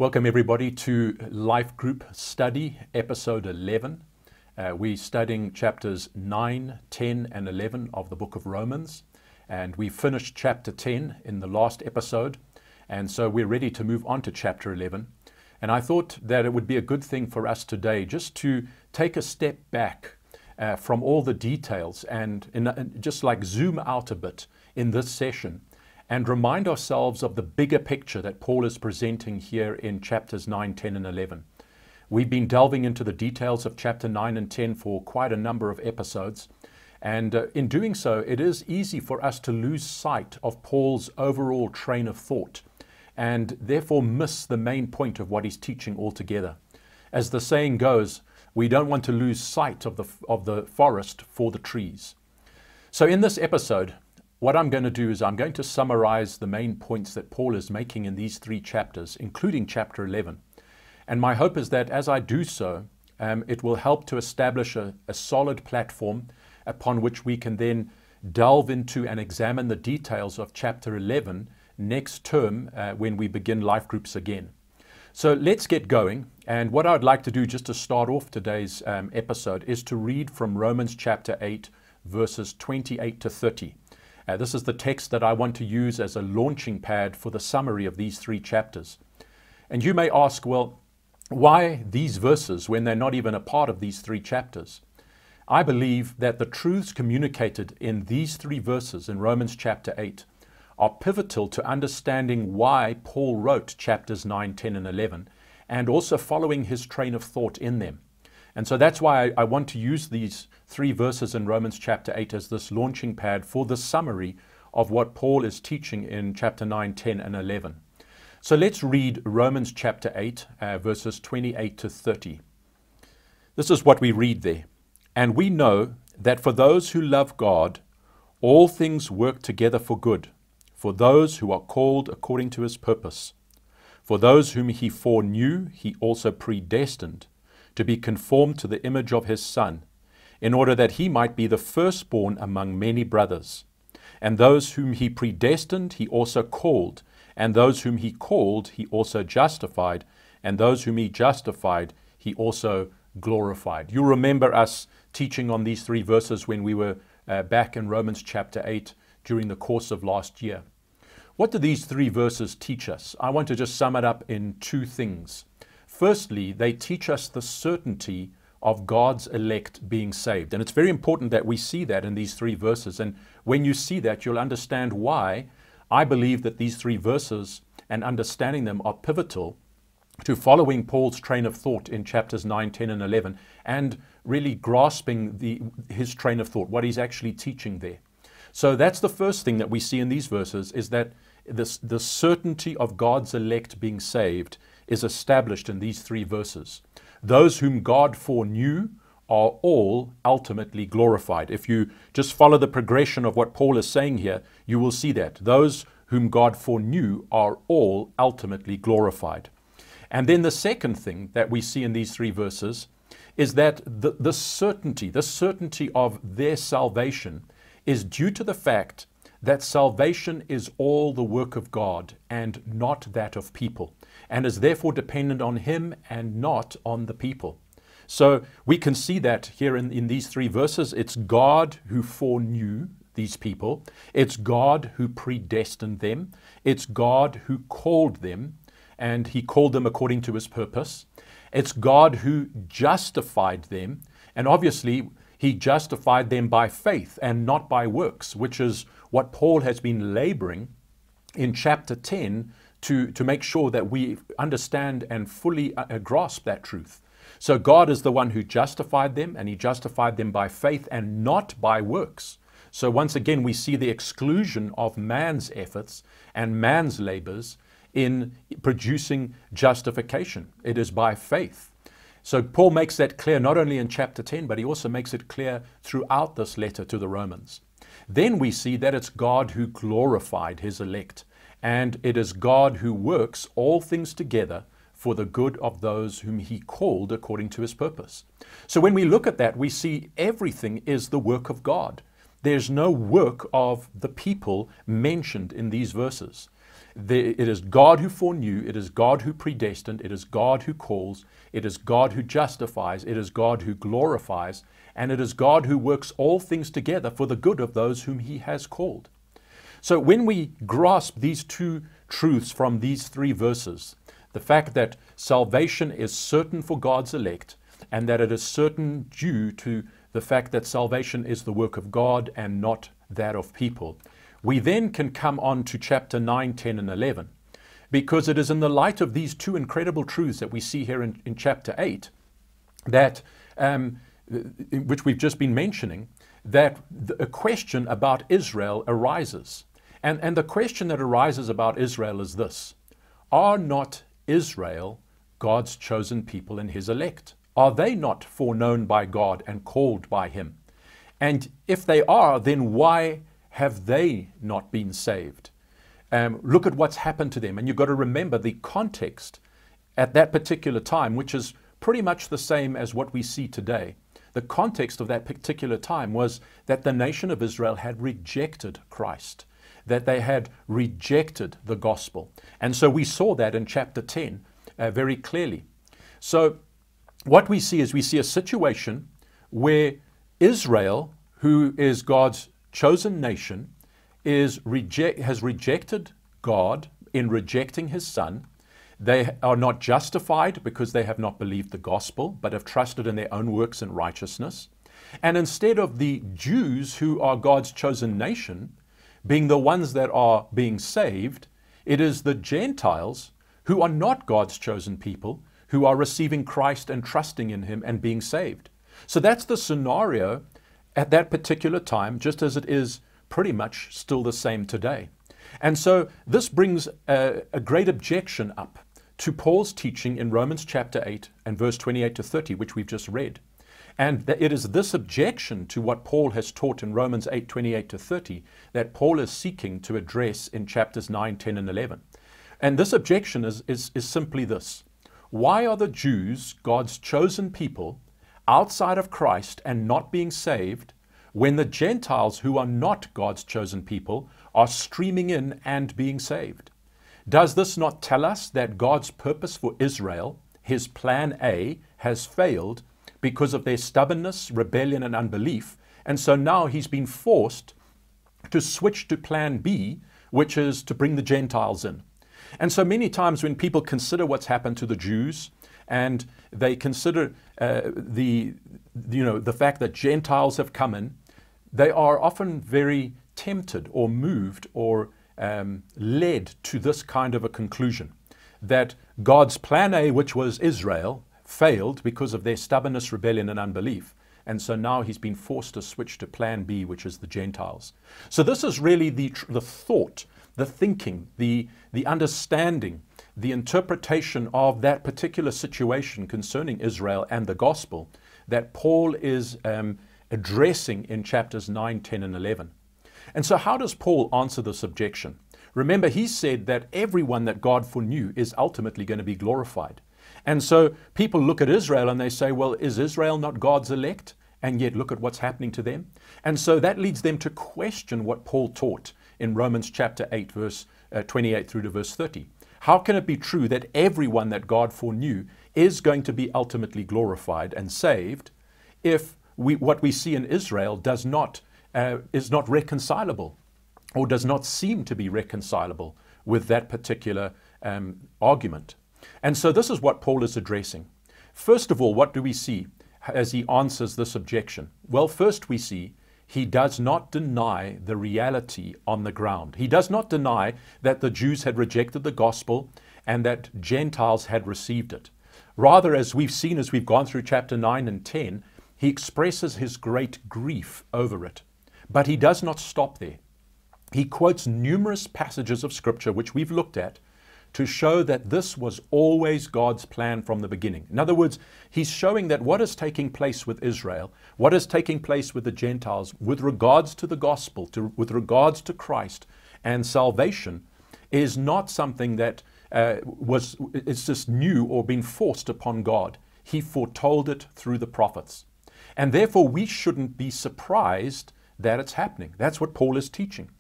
Welcome everybody to Life Group Study, episode 11. We're studying chapters 9, 10 and 11 of the book of Romans. And we finished chapter 10 in the last episode. And so we're ready to move on to chapter 11. And I thought that it would be a good thing for us today just to take a step back from all the details and just like zoom out a bit in this session and remind ourselves of the bigger picture that Paul is presenting here in chapters 9, 10, and 11. We've been delving into the details of chapter 9 and 10 for quite a number of episodes. And in doing so, it is easy for us to lose sight of Paul's overall train of thought and therefore miss the main point of what he's teaching altogether. As the saying goes, we don't want to lose sight of the forest for the trees. So in this episode, what I'm going to do is I'm going to summarize the main points that Paul is making in these three chapters, including chapter 11. And my hope is that as I do so, it will help to establish a solid platform upon which we can then delve into and examine the details of chapter 11 next term when we begin life groups again. So let's get going. And what I'd like to do just to start off today's episode is to read from Romans chapter 8, verses 28 to 30. This is the text that I want to use as a launching pad for the summary of these three chapters. And you may ask, well, why these verses when they're not even a part of these three chapters? I believe that the truths communicated in these three verses in Romans chapter 8 are pivotal to understanding why Paul wrote chapters 9, 10, and 11, and also following his train of thought in them. And so that's why I want to use these three verses in Romans chapter 8 as this launching pad for the summary of what Paul is teaching in chapter 9, 10, and 11. So let's read Romans chapter 8, verses 28 to 30. This is what we read there. And we know that for those who love God, all things work together for good, for those who are called according to his purpose. For those whom he foreknew, he also predestined to be conformed to the image of his Son, in order that he might be the firstborn among many brothers. And those whom he predestined, he also called. And those whom he called, he also justified. And those whom he justified, he also glorified. You remember us teaching on these three verses when we were back in Romans chapter 8 during the course of last year. What do these three verses teach us? I want to just sum it up in two things. Firstly, they teach us the certainty of God's elect being saved. And it's very important that we see that in these three verses. And when you see that, you'll understand why I believe that these three verses and understanding them are pivotal to following Paul's train of thought in chapters 9, 10, and 11, and really grasping his train of thought, what he's actually teaching there. So that's the first thing that we see in these verses, is that the certainty of God's elect being saved is established in these three verses. Those whom God foreknew are all ultimately glorified. If you just follow the progression of what Paul is saying here, you will see that. Those whom God foreknew are all ultimately glorified. And then the second thing that we see in these three verses is that the certainty of their salvation is due to the fact that salvation is all the work of God and not that of people, and is therefore dependent on him and not on the people. So we can see that here in these three verses. It's God who foreknew these people. It's God who predestined them. It's God who called them, and he called them according to his purpose. It's God who justified them, and obviously he justified them by faith and not by works, which is what Paul has been laboring in chapter 10 to make sure that we understand and fully grasp that truth. So God is the one who justified them, and he justified them by faith and not by works. So once again, we see the exclusion of man's efforts and man's labors in producing justification. It is by faith. So Paul makes that clear not only in chapter 10, but he also makes it clear throughout this letter to the Romans. Then we see that it's God who glorified his elect, and it is God who works all things together for the good of those whom he called according to his purpose. So when we look at that, we see everything is the work of God. There's no work of the people mentioned in these verses. It is God who foreknew, it is God who predestined, it is God who calls, it is God who justifies, it is God who glorifies, and it is God who works all things together for the good of those whom he has called. So when we grasp these two truths from these three verses, the fact that salvation is certain for God's elect, and that it is certain due to the fact that salvation is the work of God and not that of people, we then can come on to chapter 9, 10, and 11, because it is in the light of these two incredible truths that we see here in chapter 8, that, which we've just been mentioning, that a question about Israel arises. And the question that arises about Israel is this: are not Israel God's chosen people and his elect? Are they not foreknown by God and called by him? And if they are, then why have they not been saved? Look at what's happened to them. And you've got to remember the context at that particular time, which is pretty much the same as what we see today. The context of that particular time was that the nation of Israel had rejected Christ, that they had rejected the gospel. And so we saw that in chapter 10 very clearly. So what we see is we see a situation where Israel, who is God's chosen nation, has rejected God in rejecting his son. They are not justified because they have not believed the gospel, but have trusted in their own works and righteousness. And instead of the Jews, who are God's chosen nation, being the ones that are being saved, it is the Gentiles, who are not God's chosen people, who are receiving Christ and trusting in him and being saved. So that's the scenario at that particular time, just as it is pretty much still the same today. And so this brings a great objection up to Paul's teaching in Romans chapter 8 and verse 28 to 30, which we've just read. And it is this objection to what Paul has taught in Romans 8, 28 to 30 that Paul is seeking to address in chapters 9, 10, and 11. And this objection is simply this: why are the Jews God's chosen people outside of Christ and not being saved, when the Gentiles, who are not God's chosen people, are streaming in and being saved? Does this not tell us that God's purpose for Israel, his plan A, has failed because of their stubbornness, rebellion, and unbelief? And so now he's been forced to switch to plan B, which is to bring the Gentiles in. And so many times when people consider what's happened to the Jews, and they consider the fact that Gentiles have come in, they are often very tempted or moved or led to this kind of a conclusion, that God's plan A, which was Israel, failed because of their stubbornness, rebellion, and unbelief. And so now he's been forced to switch to plan B, which is the Gentiles. So this is really the thought, the thinking, the understanding, the interpretation of that particular situation concerning Israel and the gospel that Paul is addressing in chapters 9, 10, and 11. And so how does Paul answer this objection? Remember, he said that everyone that God foreknew is ultimately going to be glorified. And so people look at Israel and they say, well, is Israel not God's elect? And yet look at what's happening to them. And so that leads them to question what Paul taught in Romans chapter 8, verse 28 through to verse 30. How can it be true that everyone that God foreknew is going to be ultimately glorified and saved if what we see in Israel is not reconcilable, or does not seem to be reconcilable with that particular argument? And so this is what Paul is addressing. First of all, what do we see as he answers this objection? Well, first we see he does not deny the reality on the ground. He does not deny that the Jews had rejected the gospel and that Gentiles had received it. Rather, as we've seen as we've gone through chapter 9 and 10, he expresses his great grief over it. But he does not stop there. He quotes numerous passages of Scripture, which we've looked at, to show that this was always God's plan from the beginning. In other words, he's showing that what is taking place with Israel, what is taking place with the Gentiles with regards to the gospel, with regards to Christ and salvation, is not something that it's just new or been forced upon God. He foretold it through the prophets. And therefore we shouldn't be surprised that it's happening. That's what Paul is teaching.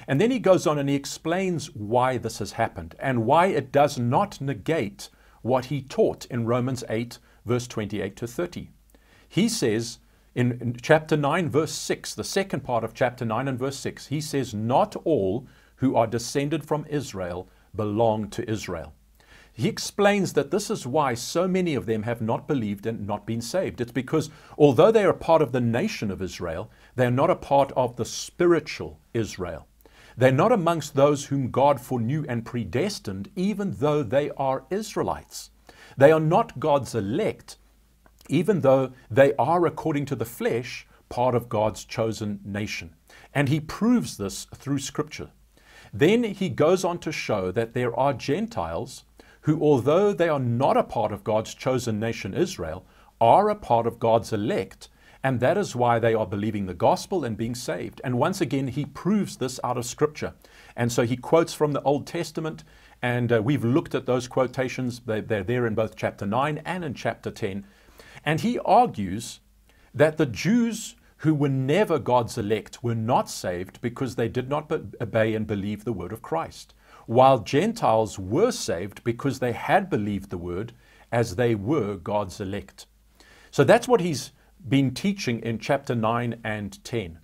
And then he goes on and he explains why this has happened and why it does not negate what he taught in Romans 8, verse 28 to 30. He says in chapter 9, verse 6, the second part of chapter 9 and verse 6, he says, not all who are descended from Israel belong to Israel. He explains that this is why so many of them have not believed and not been saved. It's because although they are part of the nation of Israel, they are not a part of the spiritual Israel. They're not amongst those whom God foreknew and predestined, even though they are Israelites. They are not God's elect, even though they are, according to the flesh, part of God's chosen nation. And he proves this through Scripture. Then he goes on to show that there are Gentiles who, although they are not a part of God's chosen nation Israel, are a part of God's elect, and that is why they are believing the gospel and being saved. And once again, he proves this out of Scripture. And so he quotes from the Old Testament, and we've looked at those quotations. They're there in both chapter 9 and in chapter 10. And he argues that the Jews who were never God's elect were not saved because they did not obey and believe the word of Christ, while Gentiles were saved because they had believed the word, as they were God's elect. So that's what he's been teaching in chapter 9 and 10.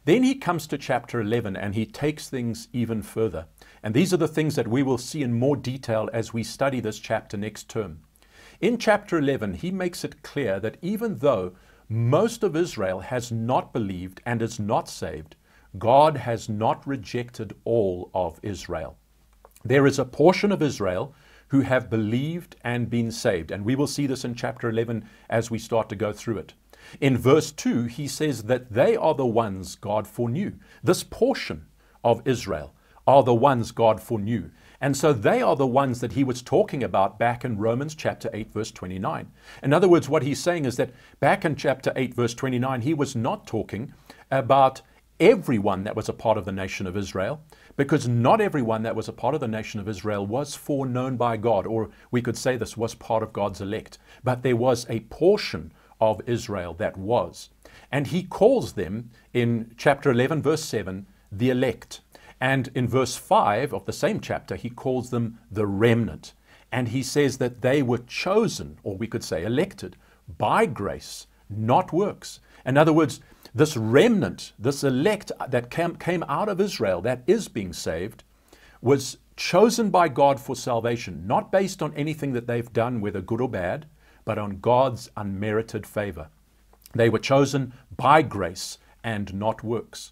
Then he comes to chapter 11 and he takes things even further. And these are the things that we will see in more detail as we study this chapter next term. In chapter 11, he makes it clear that even though most of Israel has not believed and is not saved, God has not rejected all of Israel. There is a portion of Israel who have believed and been saved. And we will see this in chapter 11 as we start to go through it. In verse 2, he says that they are the ones God foreknew. This portion of Israel are the ones God foreknew. And so they are the ones that he was talking about back in Romans chapter 8, verse 29. In other words, what he's saying is that back in chapter 8, verse 29, he was not talking about everyone that was a part of the nation of Israel, because not everyone that was a part of the nation of Israel was foreknown by God, or we could say this was part of God's elect. But there was a portion of Israel that was. And he calls them in chapter 11, verse 7, the elect. And in verse 5 of the same chapter, he calls them the remnant. And he says that they were chosen, or we could say elected, by grace, not works. In other words, this remnant, this elect that came out of Israel, that is being saved, was chosen by God for salvation, not based on anything that they've done, whether good or bad, but on God's unmerited favor. They were chosen by grace and not works.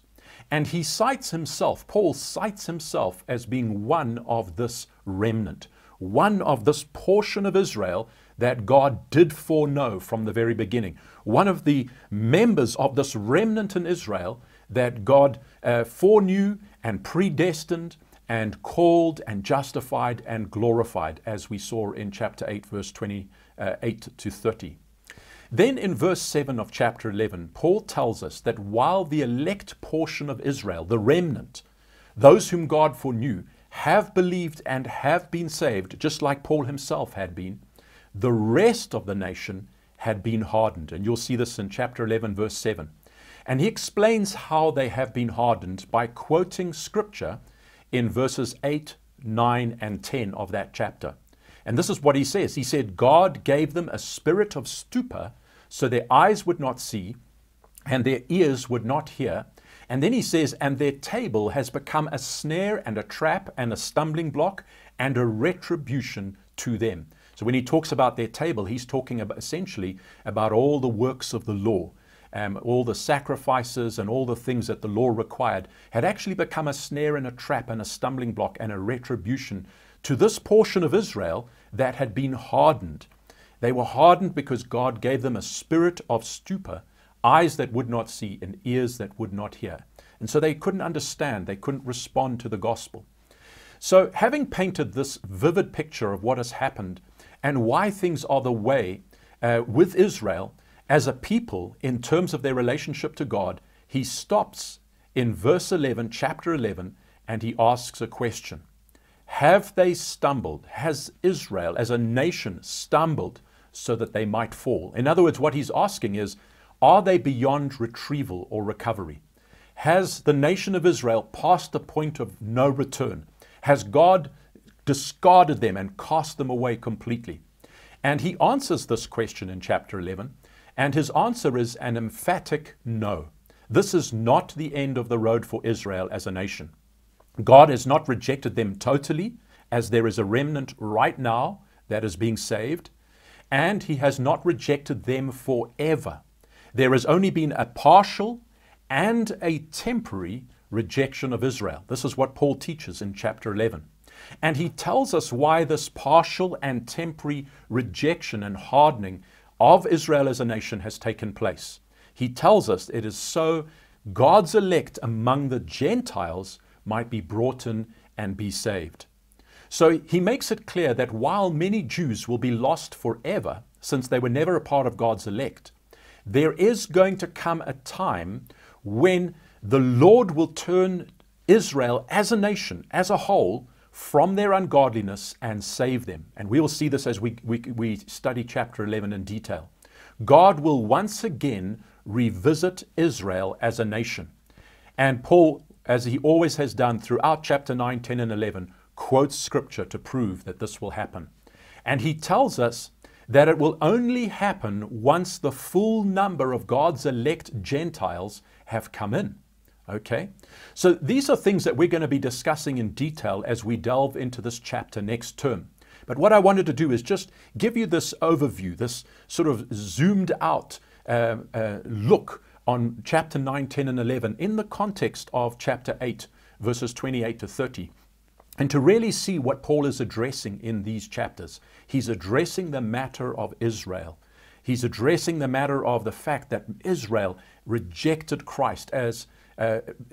And he cites himself, Paul cites himself as being one of this remnant, one of this portion of Israel that God did foreknow from the very beginning. One of the members of this remnant in Israel that God foreknew and predestined and called and justified and glorified, as we saw in chapter 8, verse 28 to 30. Then in verse 7 of chapter 11, Paul tells us that while the elect portion of Israel, the remnant, those whom God foreknew, have believed and have been saved, just like Paul himself had been, the rest of the nation had been hardened. And you'll see this in chapter 11, verse 7. And he explains how they have been hardened by quoting scripture in verses 8, 9, and 10 of that chapter. And this is what he says. He said, God gave them a spirit of stupor, so their eyes would not see, and their ears would not hear. And then he says, and their table has become a snare and a trap and a stumbling block and a retribution to them. So when he talks about their table, he's talking about essentially about all the works of the law. All the sacrifices and all the things that the law required had actually become a snare and a trap and a stumbling block and a retribution to this portion of Israel that had been hardened. They were hardened because God gave them a spirit of stupor, eyes that would not see and ears that would not hear. And so they couldn't understand, they couldn't respond to the gospel. So having painted this vivid picture of what has happened and why things are the way with Israel as a people in terms of their relationship to God, he stops in verse 11, chapter 11, and he asks a question. Have they stumbled? Has Israel as a nation stumbled so that they might fall? In other words, what he's asking is, are they beyond retrieval or recovery? Has the nation of Israel passed the point of no return? Has God discarded them and cast them away completely? And he answers this question in chapter 11, and his answer is an emphatic no. This is not the end of the road for Israel as a nation. God has not rejected them totally, as there is a remnant right now that is being saved, and he has not rejected them forever. There has only been a partial and a temporary rejection of Israel. This is what Paul teaches in chapter 11. And he tells us why this partial and temporary rejection and hardening of Israel as a nation has taken place. He tells us it is so God's elect among the Gentiles might be brought in and be saved. So he makes it clear that while many Jews will be lost forever, since they were never a part of God's elect, there is going to come a time when the Lord will turn Israel as a nation, as a whole, from their ungodliness and save them. And we will see this as we study chapter 11 in detail. God will once again revisit Israel as a nation. And Paul, as he always has done throughout chapter 9, 10, and 11, quotes scripture to prove that this will happen. And he tells us that it will only happen once the full number of God's elect Gentiles have come in. Okay? So these are things that we're going to be discussing in detail as we delve into this chapter next term. But what I wanted to do is just give you this overview, this sort of zoomed out look on chapter 9, 10, and 11 in the context of chapter 8, verses 28 to 30. And to really see what Paul is addressing in these chapters. He's addressing the matter of Israel. He's addressing the matter of the fact that Israel rejected Christ as,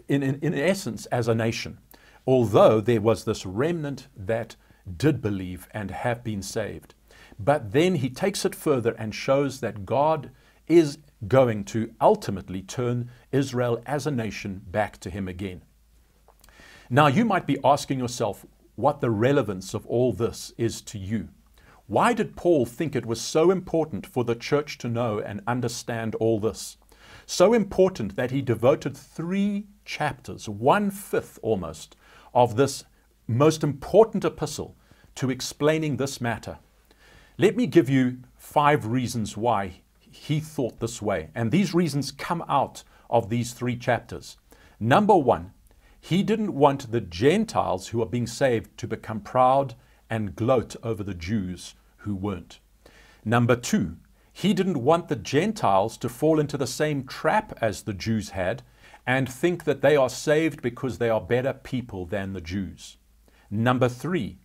in essence, as a nation. Although there was this remnant that did believe and have been saved. But then he takes it further and shows that God is going to ultimately turn Israel as a nation back to him again. Now, you might be asking yourself what the relevance of all this is to you. Why did Paul think it was so important for the church to know and understand all this? So important that he devoted 3 chapters, 1/5 almost, of this most important epistle to explaining this matter. Let me give you 5 reasons why he thought this way. And these reasons come out of these 3 chapters. Number 1, he didn't want the Gentiles who are being saved to become proud and gloat over the Jews who weren't. Number 2, he didn't want the Gentiles to fall into the same trap as the Jews had and think that they are saved because they are better people than the Jews. Number 3,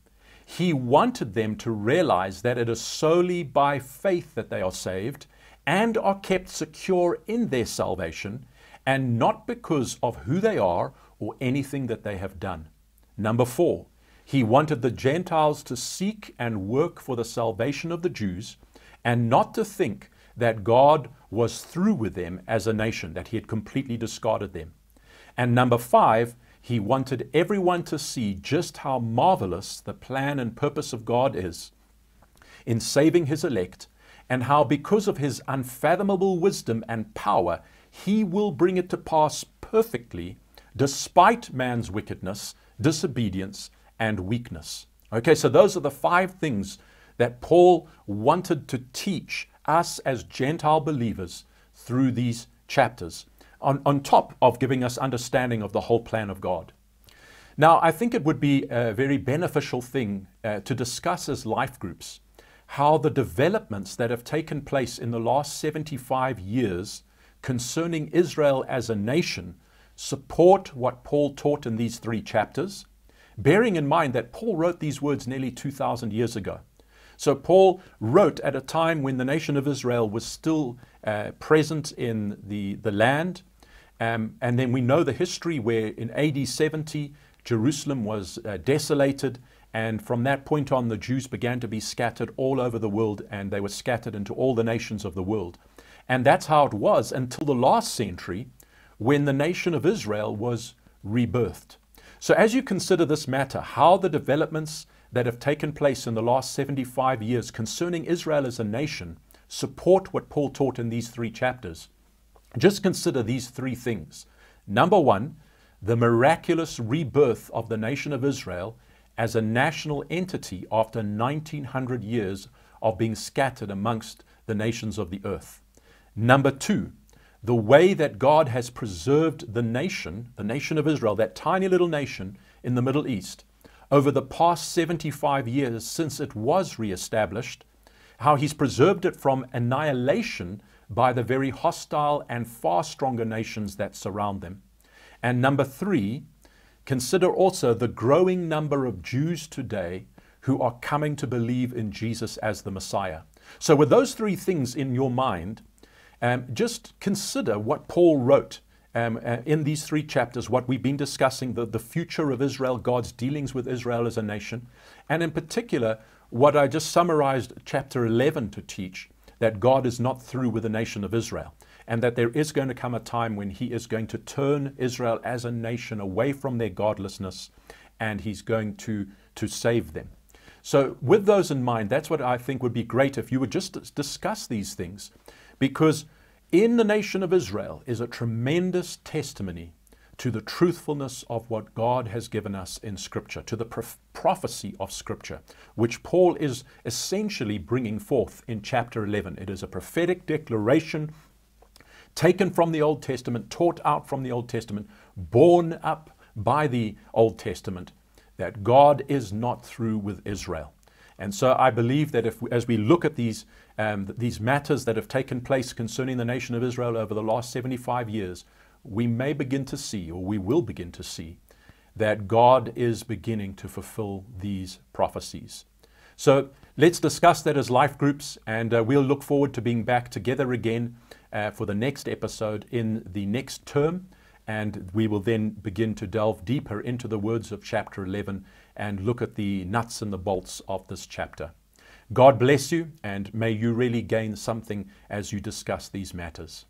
he wanted them to realize that it is solely by faith that they are saved and are kept secure in their salvation, and not because of who they are or anything that they have done. Number 4, he wanted the Gentiles to seek and work for the salvation of the Jews and not to think that God was through with them as a nation, that he had completely discarded them. And number 5, he wanted everyone to see just how marvelous the plan and purpose of God is in saving his elect, and how because of his unfathomable wisdom and power, he will bring it to pass perfectly despite man's wickedness, disobedience, and weakness. Okay, so those are the 5 things that Paul wanted to teach us as Gentile believers through these chapters, on top of giving us understanding of the whole plan of God. Now, I think it would be a very beneficial thing to discuss as life groups how the developments that have taken place in the last 75 years concerning Israel as a nation support what Paul taught in these 3 chapters, bearing in mind that Paul wrote these words nearly 2,000 years ago. So Paul wrote at a time when the nation of Israel was still present in the land. And then we know the history where in AD 70, Jerusalem was desolated. And from that point on, the Jews began to be scattered all over the world, and they were scattered into all the nations of the world. And that's how it was until the last century, when the nation of Israel was rebirthed. So as you consider this matter, how the developments that have taken place in the last 75 years concerning Israel as a nation support what Paul taught in these 3 chapters, just consider these 3 things. Number one, the miraculous rebirth of the nation of Israel as a national entity after 1900 years of being scattered amongst the nations of the earth. Number two, the way that God has preserved the nation of Israel, that tiny little nation in the Middle East, over the past 75 years since it was reestablished, how He's preserved it from annihilation by the very hostile and far stronger nations that surround them. And number three, consider also the growing number of Jews today who are coming to believe in Jesus as the Messiah. So with those three things in your mind, just consider what Paul wrote in these three chapters, what we've been discussing, the future of Israel, God's dealings with Israel as a nation, and in particular, what I just summarized chapter 11 to teach, that God is not through with the nation of Israel, and that there is going to come a time when He is going to turn Israel as a nation away from their godlessness, and He's going to save them. So with those in mind, that's what I think would be great if you would just discuss these things, because in the nation of Israel is a tremendous testimony to the truthfulness of what God has given us in Scripture, to the prophecy of Scripture, which Paul is essentially bringing forth in chapter 11. It is a prophetic declaration taken from the Old Testament, taught out from the Old Testament, borne up by the Old Testament, that God is not through with Israel. And so I believe that as we look at these matters that have taken place concerning the nation of Israel over the last 75 years, we may begin to see, or we will begin to see, that God is beginning to fulfill these prophecies. So let's discuss that as life groups, and we'll look forward to being back together again for the next episode in the next term, and we will then begin to delve deeper into the words of chapter 11 and look at the nuts and the bolts of this chapter. God bless you, and may you really gain something as you discuss these matters.